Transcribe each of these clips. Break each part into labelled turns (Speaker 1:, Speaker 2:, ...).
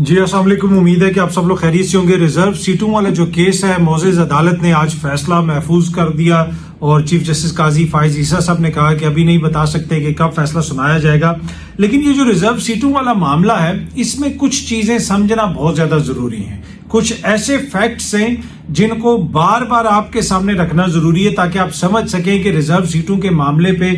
Speaker 1: جی السلام علیکم، امید ہے کہ آپ سب لوگ خیریت سے ہوں گے۔ ریزرو سیٹوں والا جو کیس ہے معزز عدالت نے آج فیصلہ محفوظ کر دیا اور چیف جسٹس قاضی فائز عیسیٰ صاحب نے کہا کہ ابھی نہیں بتا سکتے کہ کب فیصلہ سنایا جائے گا، لیکن یہ جو ریزرو سیٹوں والا معاملہ ہے اس میں کچھ چیزیں سمجھنا بہت زیادہ ضروری ہیں۔ کچھ ایسے فیکٹس ہیں جن کو بار بار آپ کے سامنے رکھنا ضروری ہے تاکہ آپ سمجھ سکیں کہ ریزرو سیٹوں کے معاملے پہ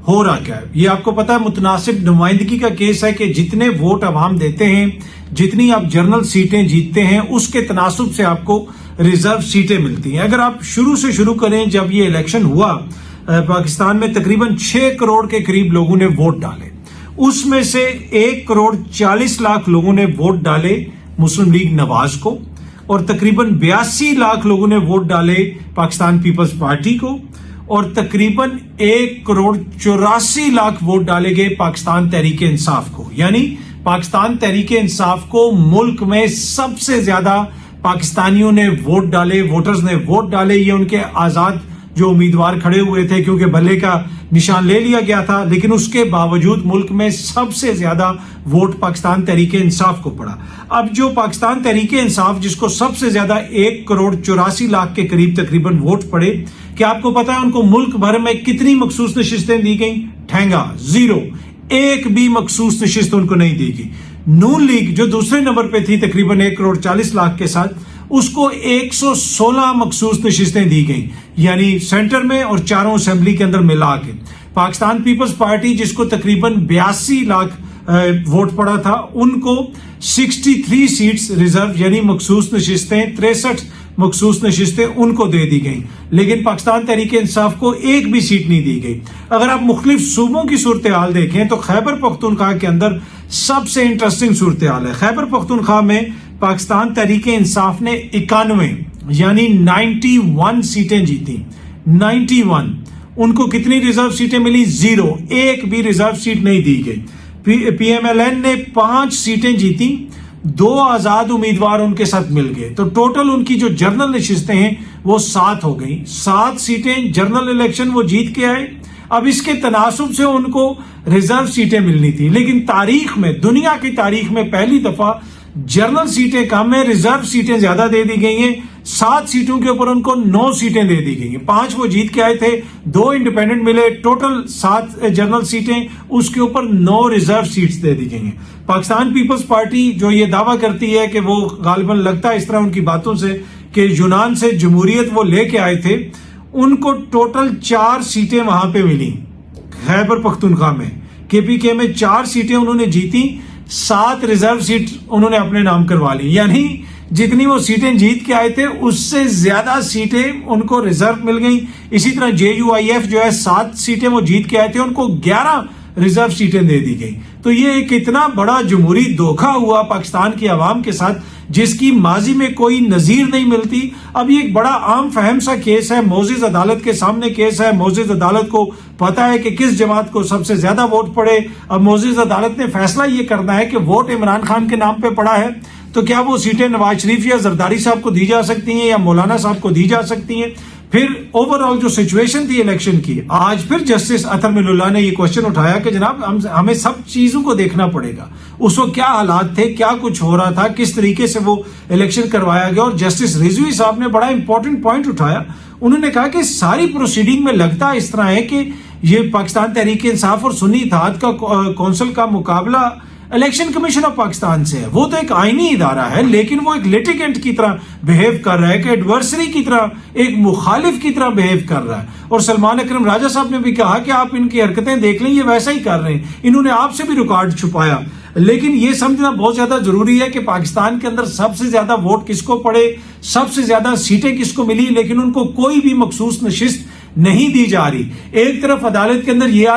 Speaker 1: ہو رہا کیا ہے۔ یہ آپ کو پتا ہے متناسب نمائندگی کا کیس ہے کہ جتنے ووٹ عوام دیتے ہیں، جتنی آپ جنرل سیٹیں جیتتے ہیں، اس کے تناسب سے آپ کو ریزرو سیٹیں ملتی ہیں۔ اگر آپ شروع کریں، جب یہ الیکشن ہوا پاکستان میں تقریباً 6 کروڑ کے قریب لوگوں نے ووٹ ڈالے، اس میں سے 1 کروڑ 40 لاکھ لوگوں نے ووٹ ڈالے مسلم لیگ نواز کو، اور تقریباً 82 لاکھ لوگوں نے ووٹ ڈالے پاکستان پیپلز پارٹی کو، اور تقریباً 1 کروڑ 84 لاکھ ووٹ ڈالے گئے پاکستان تحریک انصاف کو۔ یعنی پاکستان تحریک انصاف کو ملک میں سب سے زیادہ پاکستانیوں نے ووٹ ڈالے، ووٹرز نے ووٹ ڈالے۔ یہ ان کے آزاد جو امیدوار کھڑے ہوئے تھے، کیونکہ بلے کا نشان لے لیا گیا تھا، لیکن اس کے باوجود ملک میں سب سے زیادہ ووٹ پاکستان تحریک انصاف کو پڑا۔ اب جو پاکستان تحریک انصاف جس کو سب سے زیادہ 1 کروڑ 84 لاکھ کے قریب تقریباً ووٹ پڑے، کیا آپ کو پتا ہے ان کو ملک بھر میں کتنی مخصوص نشستیں دی گئیں؟ ٹھینگا، زیرو، ایک بھی مخصوص نشست ان کو نہیں دی گئی۔ نون لیگ جو دوسرے نمبر پہ تھی تقریباً 1 کروڑ 40 لاکھ کے ساتھ، اس کو 116 مخصوص نشستیں دی گئیں، یعنی سینٹر میں اور چاروں اسمبلی کے اندر ملا کے۔ پاکستان پیپلز پارٹی جس کو تقریباً 82 لاکھ ووٹ پڑا تھا، ان کو 63 سیٹس ریزرو یعنی مخصوص نشستیں، 63 مخصوص نشستیں ان کو دے دی گئیں، لیکن پاکستان تحریک انصاف کو ایک بھی سیٹ نہیں دی گئی۔ اگر آپ مختلف صوبوں کی صورتحال دیکھیں تو خیبر پختونخوا کے اندر سب سے انٹرسٹنگ صورتحال ہے۔ خیبر پختونخوا میں پاکستان تحریک انصاف نے 91 یعنی 91 سیٹیں جیتی، 91۔ ان کو کتنی ریزرو سیٹیں ملی؟ زیرو، ایک بھی ریزرو سیٹ نہیں دی گئی۔ پی ایم ایل این نے 5 سیٹیں جیتی، 2 آزاد امیدوار ان کے ساتھ مل گئے، تو ٹوٹل ان کی جو جنرل نشستیں ہیں وہ 7 ہو گئیں۔ 7 سیٹیں جنرل الیکشن وہ جیت کے آئے۔ اب اس کے تناسب سے ان کو ریزرو سیٹیں ملنی تھی، لیکن تاریخ میں، دنیا کی تاریخ میں پہلی دفعہ جنرل سیٹیں کم ہیں، ریزرو سیٹیں زیادہ دے دی گئی ہیں۔ 7 سیٹوں کے اوپر ان کو 9 سیٹیں دے دی گئی ہیں، 5 وہ جیت کے آئے تھے، 2 انڈیپینڈنٹ ملے، ٹوٹل 7 جنرل سیٹیں، اس کے اوپر 9 ریزرو سیٹس دے دی گئی ہیں۔ پاکستان پیپلز پارٹی جو یہ دعویٰ کرتی ہے کہ وہ غالباً لگتا ہے اس طرح ان کی باتوں سے کہ یونان سے جمہوریت وہ لے کے آئے تھے، ان کو ٹوٹل 4 سیٹیں وہاں پہ ملی خیبر پختونخوا میں۔ کے پی کے میں 4 سیٹیں انہوں نے جیتی، 7 ریزرو سیٹ انہوں نے اپنے نام کروا لی، یعنی جتنی وہ سیٹیں جیت کے آئے تھے اس سے زیادہ سیٹیں ان کو ریزرو مل گئیں۔ اسی طرح جے یو آئی ایف جو ہے 7 سیٹیں وہ جیت کے آئے تھے، ان کو 11 ریزرو سیٹیں دے دی گئی۔ تو یہ ایک اتنا بڑا جمہوری دھوکہ ہوا پاکستان کی عوام کے ساتھ جس کی ماضی میں کوئی نظیر نہیں ملتی۔ اب یہ ایک بڑا عام فہم سا کیس ہے، معزز عدالت کے سامنے کیس ہے، معزز عدالت کو پتا ہے کہ کس جماعت کو سب سے زیادہ ووٹ پڑے۔ اب معزز عدالت نے فیصلہ یہ کرنا ہے کہ ووٹ عمران خان کے نام پہ پڑا ہے تو کیا وہ سیٹیں نواز شریف یا زرداری صاحب کو دی جا سکتی ہیں یا مولانا صاحب کو دی جا سکتی ہیں۔ پھر اوور آل جو سچویشن تھی الیکشن کی، آج پھر جسٹس اطہر مل اللہ نے یہ کوشچن اٹھایا کہ جناب ہمیں سب چیزوں کو دیکھنا پڑے گا، اس وقت کیا حالات تھے، کیا کچھ ہو رہا تھا، کس طریقے سے وہ الیکشن کروایا گیا۔ اور جسٹس رضوی صاحب نے بڑا امپورٹنٹ پوائنٹ اٹھایا، انہوں نے کہا کہ ساری پروسیڈنگ میں لگتا اس طرح ہے کہ یہ پاکستان تحریک انصاف اور سنی اتحاد کا کونسل کا مقابلہ الیکشن کمیشن آف پاکستان سے ہے۔ وہ تو ایک آئینی ادارہ ہے، لیکن وہ ایک لیٹیگنٹ کی طرح بہیو کر رہا ہے، کہ ایڈورسری کی طرح، ایک مخالف کی طرح بہیو کر رہا ہے۔ اور سلمان اکرم راجہ صاحب نے بھی کہا کہ آپ ان کی حرکتیں دیکھ لیں، یہ ویسا ہی کر رہے ہیں، انہوں نے آپ سے بھی ریکارڈ چھپایا۔ لیکن یہ سمجھنا بہت زیادہ ضروری ہے کہ پاکستان کے اندر سب سے زیادہ ووٹ کس کو پڑے، سب سے زیادہ سیٹیں کس کو ملی، لیکن ان کو کوئی بھی مخصوص نشست نہیں دی جا رہی۔ ایک طرف عدالت کے اندر یہ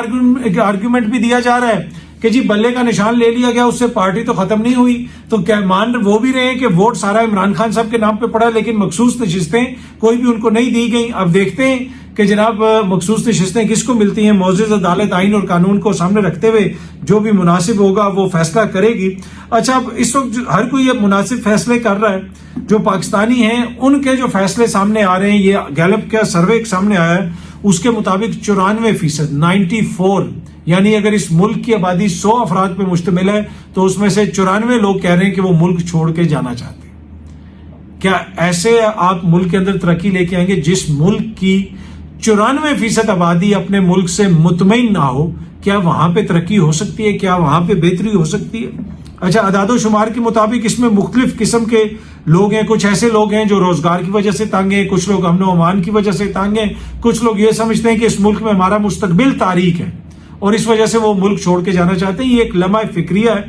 Speaker 1: آرگیومنٹ بھی دیا جا رہا ہے کہ جی بلے کا نشان لے لیا گیا، اس سے پارٹی تو ختم نہیں ہوئی، تو کیا مان وہ بھی رہے ہیں کہ ووٹ سارا عمران خان صاحب کے نام پہ پڑا، لیکن مخصوص نشستیں کوئی بھی ان کو نہیں دی گئیں۔ اب دیکھتے ہیں کہ جناب مخصوص نشستیں کس کو ملتی ہیں۔ معزز عدالت آئین اور قانون کو سامنے رکھتے ہوئے جو بھی مناسب ہوگا وہ فیصلہ کرے گی۔ اچھا، اب اس وقت ہر کوئی یہ مناسب فیصلے کر رہا ہے، جو پاکستانی ہیں ان کے جو فیصلے سامنے آ رہے ہیں، یہ گیلپ کا سروے سامنے آیا ہے، اس کے مطابق 94%، 94 یعنی اگر اس ملک کی آبادی 100 افراد پہ مشتمل ہے تو اس میں سے 94 لوگ کہہ رہے ہیں کہ وہ ملک چھوڑ کے جانا چاہتے ہیں۔ کیا ایسے آپ ملک کے اندر ترقی لے کے آئیں گے جس ملک کی 94% آبادی اپنے ملک سے مطمئن نہ ہو؟ کیا وہاں پہ ترقی ہو سکتی ہے؟ کیا وہاں پہ بہتری ہو سکتی ہے؟ اچھا، اعداد و شمار کے مطابق اس میں مختلف قسم کے لوگ ہیں۔ کچھ ایسے لوگ ہیں جو روزگار کی وجہ سے تنگ ہیں، کچھ لوگ امن و امان کی وجہ سے تنگ ہیں، کچھ لوگ یہ سمجھتے ہیں کہ اس ملک میں ہمارا مستقبل تاریک ہے اور اس وجہ سے وہ ملک چھوڑ کے جانا چاہتے ہیں۔ یہ ایک لمحہ فکریہ ہے،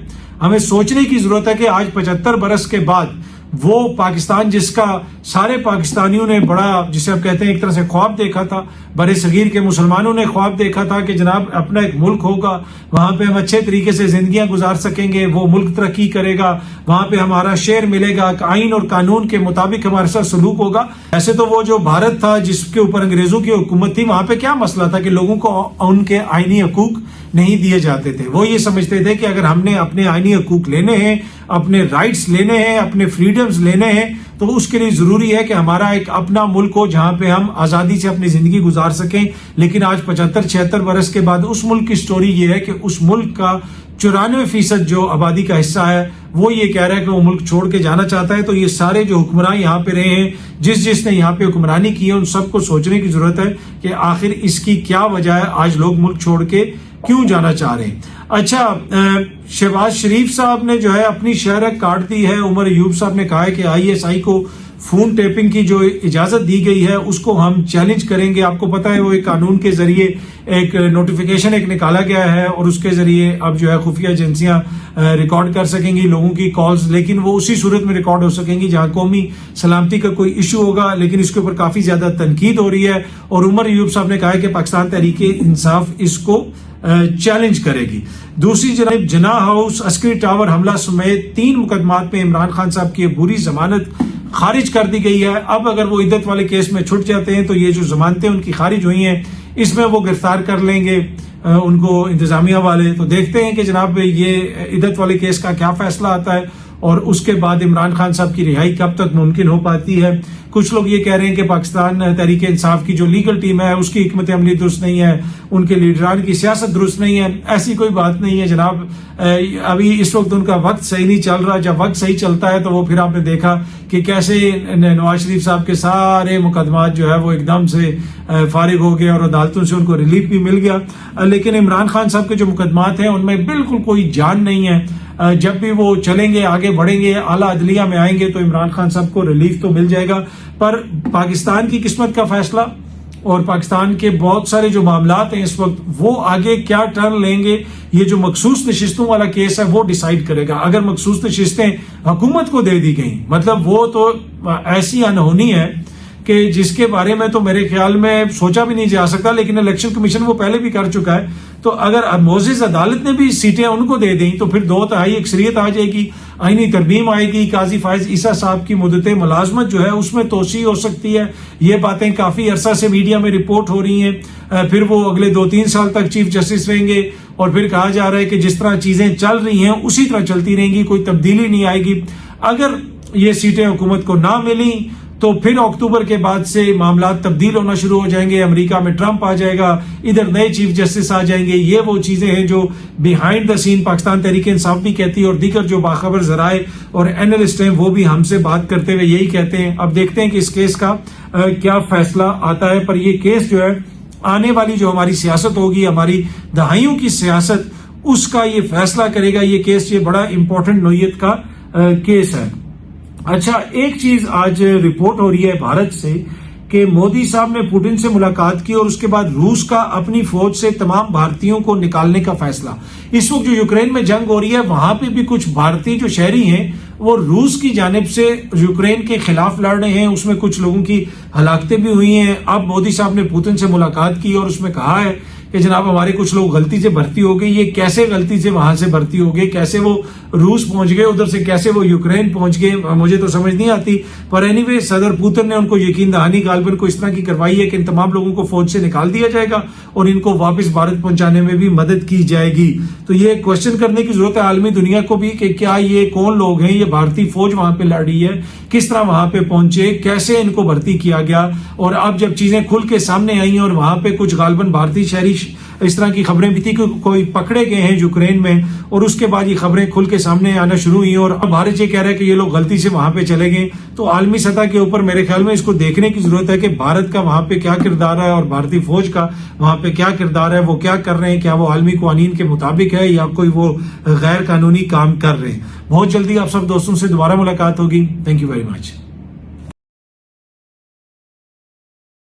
Speaker 1: ہمیں سوچنے کی ضرورت ہے کہ آج 75 برس کے بعد وہ پاکستان جس کا سارے پاکستانیوں نے بڑا، جسے آپ کہتے ہیں ایک طرح سے خواب دیکھا تھا، برے صغیر کے مسلمانوں نے خواب دیکھا تھا کہ جناب اپنا ایک ملک ہوگا، وہاں پہ ہم اچھے طریقے سے زندگیاں گزار سکیں گے، وہ ملک ترقی کرے گا، وہاں پہ ہمارا شیئر ملے گا، آئین اور قانون کے مطابق ہمارے ساتھ سلوک ہوگا۔ ایسے تو وہ جو بھارت تھا جس کے اوپر انگریزوں کی حکومت تھی، وہاں پہ کیا مسئلہ تھا کہ لوگوں کو ان کے آئینی حقوق نہیں دیے جاتے تھے۔ وہ یہ سمجھتے تھے کہ اگر ہم نے اپنے آئینی حقوق لینے ہیں، اپنے رائٹس لینے ہیں، اپنے فریڈمز لینے ہیں، تو اس کے لیے ضروری ہے کہ ہمارا ایک اپنا ملک ہو جہاں پہ ہم آزادی سے اپنی زندگی گزار سکیں۔ لیکن آج 75-76 برس کے بعد اس ملک کی سٹوری یہ ہے کہ اس ملک کا 94% جو آبادی کا حصہ ہے وہ یہ کہہ رہا ہے کہ وہ ملک چھوڑ کے جانا چاہتا ہے۔ تو یہ سارے جو حکمران یہاں پہ رہے ہیں، جس نے یہاں پہ حکمرانی کی ہے، ان سب کو سوچنے کی ضرورت ہے کہ آخر اس کی کیا وجہ ہے، آج لوگ ملک چھوڑ کے کیوں جانا چاہ رہے ہیں۔ اچھا، شہباز شریف صاحب نے جو ہے اپنی شہرت کاٹ دی ہے۔ عمر ایوب صاحب نے کہا ہے کہ ISI کو فون ٹیپنگ کی جو اجازت دی گئی ہے اس کو ہم چیلنج کریں گے۔ آپ کو پتا ہے وہ ایک قانون کے ذریعے ایک نوٹیفیکیشن ایک نکالا گیا ہے اور اس کے ذریعے اب جو ہے خفیہ ایجنسیاں ریکارڈ کر سکیں گی لوگوں کی کالز، لیکن وہ اسی صورت میں ریکارڈ ہو سکیں گی جہاں قومی سلامتی کا کوئی ایشو ہوگا، لیکن اس کے اوپر کافی زیادہ تنقید ہو رہی ہے۔ اور عمر ایوب صاحب نے کہا ہے کہ پاکستان تحریک انصاف اس کو چیلنج کرے گی۔ دوسری جانب جناح ہاؤس، عسکری ٹاور حملہ سمیت 3 مقدمات میں عمران خان صاحب کی عبوری ضمانت خارج کر دی گئی ہے۔ اب اگر وہ عدت والے کیس میں چھٹ جاتے ہیں تو یہ جو ضمانتیں ان کی خارج ہوئی ہیں اس میں وہ گرفتار کر لیں گے ان کو انتظامیہ والے۔ تو دیکھتے ہیں کہ جناب یہ عدت والے کیس کا کیا فیصلہ آتا ہے اور اس کے بعد عمران خان صاحب کی رہائی کب تک ممکن ہو پاتی ہے۔ کچھ لوگ یہ کہہ رہے ہیں کہ پاکستان تحریک انصاف کی جو لیگل ٹیم ہے اس کی حکمت عملی درست نہیں ہے، ان کے لیڈران کی سیاست درست نہیں ہے۔ ایسی کوئی بات نہیں ہے جناب، ابھی اس وقت ان کا وقت صحیح نہیں چل رہا۔ جب وقت صحیح چلتا ہے تو وہ پھر آپ نے دیکھا کہ کیسے نواز شریف صاحب کے سارے مقدمات جو ہے وہ ایک دم سے فارغ ہو گئے اور عدالتوں سے ان کو ریلیف بھی مل گیا۔ لیکن عمران خان صاحب کے جو مقدمات ہیں ان میں بالکل کوئی جان نہیں ہے۔ جب بھی وہ چلیں گے، آگے بڑھیں گے، اعلیٰ عدلیہ میں آئیں گے تو عمران خان صاحب کو ریلیف تو مل جائے گا۔ پر پاکستان کی قسمت کا فیصلہ اور پاکستان کے بہت سارے جو معاملات ہیں اس وقت وہ آگے کیا ٹرن لیں گے، یہ جو مخصوص نشستوں والا کیس ہے وہ ڈیسائیڈ کرے گا۔ اگر مخصوص نشستیں حکومت کو دے دی گئیں، مطلب وہ تو ایسی انہونی ہے کہ جس کے بارے میں تو میرے خیال میں سوچا بھی نہیں جا سکتا، لیکن الیکشن کمیشن وہ پہلے بھی کر چکا ہے۔ تو اگر معزز عدالت نے بھی سیٹیں ان کو دے دیں تو پھر 2/3 اکثریت آ جائے گی، آئینی ترمیم آئے گی، قاضی فائز عیسیٰ صاحب کی مدت ملازمت جو ہے اس میں توسیع ہو سکتی ہے۔ یہ باتیں کافی عرصہ سے میڈیا میں رپورٹ ہو رہی ہیں۔ پھر وہ اگلے 2-3 سال تک چیف جسٹس رہیں گے اور پھر کہا جا رہا ہے کہ جس طرح چیزیں چل رہی ہیں اسی طرح چلتی رہیں گی، کوئی تبدیلی نہیں آئے گی۔ اگر یہ سیٹیں حکومت کو نہ ملیں تو پھر اکتوبر کے بعد سے معاملات تبدیل ہونا شروع ہو جائیں گے۔ امریکہ میں ٹرمپ آ جائے گا، ادھر نئے چیف جسٹس آ جائیں گے۔ یہ وہ چیزیں ہیں جو بیہائنڈ دا سین پاکستان تحریک انصاف بھی کہتی ہے اور دیگر جو باخبر ذرائع اور اینالسٹ ہیں وہ بھی ہم سے بات کرتے ہوئے یہی کہتے ہیں۔ اب دیکھتے ہیں کہ اس کیس کا کیا فیصلہ آتا ہے۔ پر یہ کیس جو ہے آنے والی جو ہماری سیاست ہوگی، ہماری دہائیوں کی سیاست، اس کا یہ فیصلہ کرے گا یہ کیس۔ یہ بڑا امپورٹنٹ نوعیت کا کیس ہے۔ اچھا، ایک چیز آج رپورٹ ہو رہی ہے بھارت سے کہ مودی صاحب نے پوٹن سے ملاقات کی اور اس کے بعد روس کا اپنی فوج سے تمام بھارتیوں کو نکالنے کا فیصلہ۔ اس وقت جو یوکرین میں جنگ ہو رہی ہے وہاں پہ بھی کچھ بھارتی جو شہری ہیں وہ روس کی جانب سے یوکرین کے خلاف لڑ رہے ہیں، اس میں کچھ لوگوں کی ہلاکتیں بھی ہوئی ہیں۔ اب مودی صاحب نے پوتن سے ملاقات کی اور اس میں کہا ہے کہ جناب ہمارے کچھ لوگ غلطی سے بھرتی ہو گئے۔ یہ کیسے غلطی سے وہاں سے بھرتی ہو گئے، کیسے وہ روس پہنچ گئے، ادھر سے کیسے وہ یوکرین پہنچ گئے، مجھے تو سمجھ نہیں آتی۔ پر اینی وے صدر پوتن نے ان کو یقین دہانی غالباً کو اس طرح کی کروائی ہے کہ ان تمام لوگوں کو فوج سے نکال دیا جائے گا اور ان کو واپس بھارت پہنچانے میں بھی مدد کی جائے گی۔ تو یہ کوشچن کرنے کی ضرورت ہے عالمی دنیا کو بھی کہ کیا یہ کون لوگ ہیں، یہ بھارتی فوج وہاں پہ لڑ رہی ہے، کس طرح وہاں پہ پہنچے، کیسے ان کو بھرتی کیا گیا۔ اور اب جب چیزیں کھل کے سامنے آئی ہیں اور وہاں پہ کچھ غالباً بھارتی شہری اس طرح کی خبریں بھی تھی کہ کوئی پکڑے گئے ہیں یوکرین میں، اور اس کے بعد یہ خبریں کھل کے سامنے آنا شروع ہوئی اور اب بھارت یہ کہہ رہا ہے کہ یہ لوگ غلطی سے وہاں پہ چلے گئے. تو عالمی سطح کے اوپر میرے خیال میں اس کو دیکھنے کی ضرورت ہے کہ بھارت کا وہاں پہ کیا کردار ہے اور بھارتی فوج کا وہاں پہ کیا کردار ہے، وہ کیا کر رہے ہیں، کیا وہ عالمی قوانین کے مطابق ہے یا کوئی وہ غیر قانونی کام کر رہے ہیں. بہت جلدی آپ سب دوستوں سے دوبارہ ملاقات ہوگی. Thank you very much.